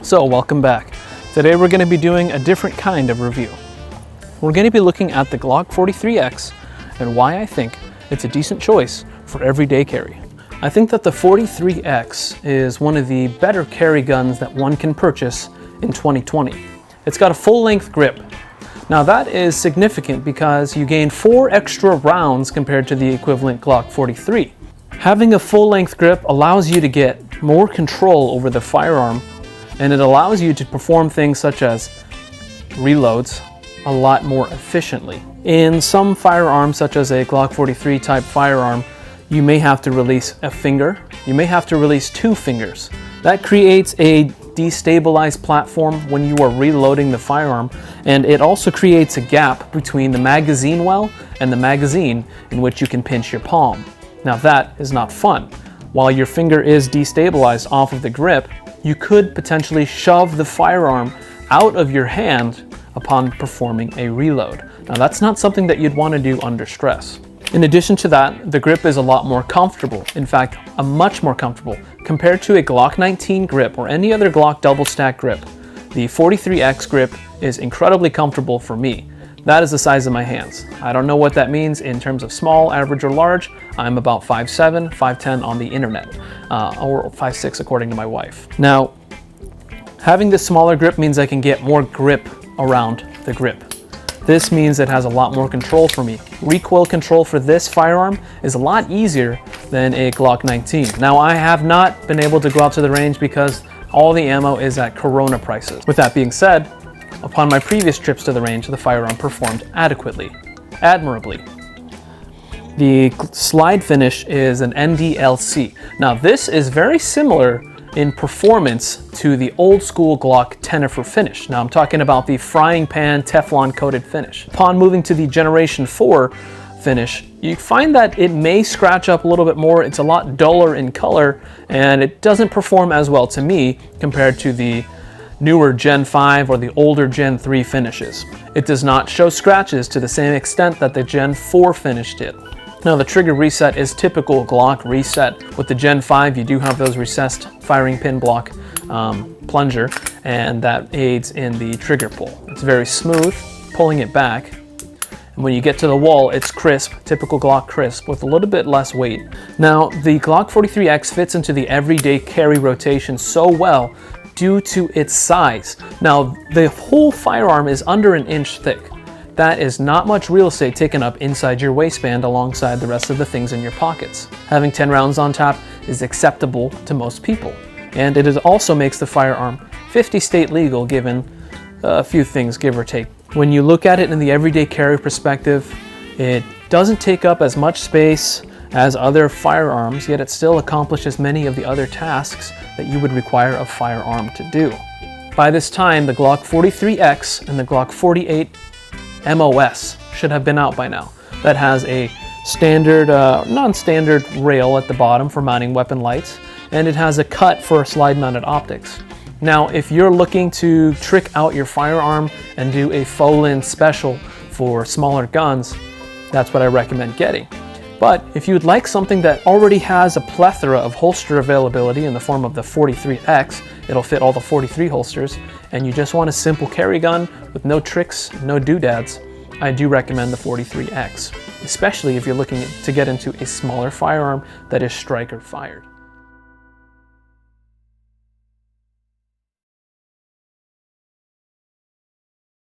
So welcome back. Today we're going to be doing a different kind of review. We're going to be looking at the Glock 43X and why I think it's a decent choice for everyday carry. I think that the 43X is one of the better carry guns that one can purchase in 2020. It's got a full-length grip. Now that is significant because you gain 4 extra rounds compared to the equivalent Glock 43. Having a full-length grip allows you to get more control over the firearm, and it allows you to perform things such as reloads a lot more efficiently. In some firearms, such as a Glock 43 type firearm, you may have to release a finger, you may have to release 2 fingers. That creates a destabilized platform when you are reloading the firearm, and it also creates a gap between the magazine well and the magazine in which you can pinch your palm. Now that is not fun. While your finger is destabilized off of the grip, you could potentially shove the firearm out of your hand upon performing a reload. Now that's not something that you'd want to do under stress. In addition to that, the grip is a lot more comfortable. In fact, much more comfortable. Compared to a Glock 19 grip or any other Glock double stack grip, the 43X grip is incredibly comfortable for me. That is the size of my hands. I don't know what that means in terms of small, average, or large. I'm about 5'7", 5'10" on the internet, or 5'6" according to my wife. Now, having this smaller grip means I can get more grip around the grip. This means it has a lot more control for me. Recoil control for this firearm is a lot easier than a Glock 19. Now, I have not been able to go out to the range because all the ammo is at Corona prices. With that being said, upon my previous trips to the range, the firearm performed admirably. The slide finish is an NDLC. Now, this is very similar in performance to the old school Glock Tennifer finish. Now I'm talking about the frying pan Teflon coated finish. Upon moving to the Generation 4 finish, you find that it may scratch up a little bit more. It's a lot duller in color, and it doesn't perform as well to me compared to the newer Gen 5 or the older Gen 3 finishes. It does not show scratches to the same extent that the Gen 4 finish did. Now the trigger reset is typical Glock reset. With the Gen 5, you do have those recessed firing pin block plunger, and that aids in the trigger pull. It's very smooth, pulling it back. And when you get to the wall, it's crisp, typical Glock crisp, with a little bit less weight. Now, the Glock 43X fits into the everyday carry rotation so well due to its size. Now, the whole firearm is under an inch thick. That is not much real estate taken up inside your waistband alongside the rest of the things in your pockets. Having 10 rounds on tap is acceptable to most people. And it also makes the firearm 50 state legal given a few things, give or take. When you look at it in the everyday carry perspective, it doesn't take up as much space as other firearms, yet it still accomplishes many of the other tasks that you would require a firearm to do. By this time, the Glock 43X and the Glock 48 MOS should have been out by now. That has a standard, non-standard rail at the bottom for mounting weapon lights, and it has a cut for slide-mounted optics. Now, if you're looking to trick out your firearm and do a faux-lens special for smaller guns, that's what I recommend getting. But if you'd like something that already has a plethora of holster availability in the form of the 43X, it'll fit all the 43 holsters, and you just want a simple carry gun with no tricks, no doodads, I do recommend the 43X, especially if you're looking to get into a smaller firearm that is striker fired.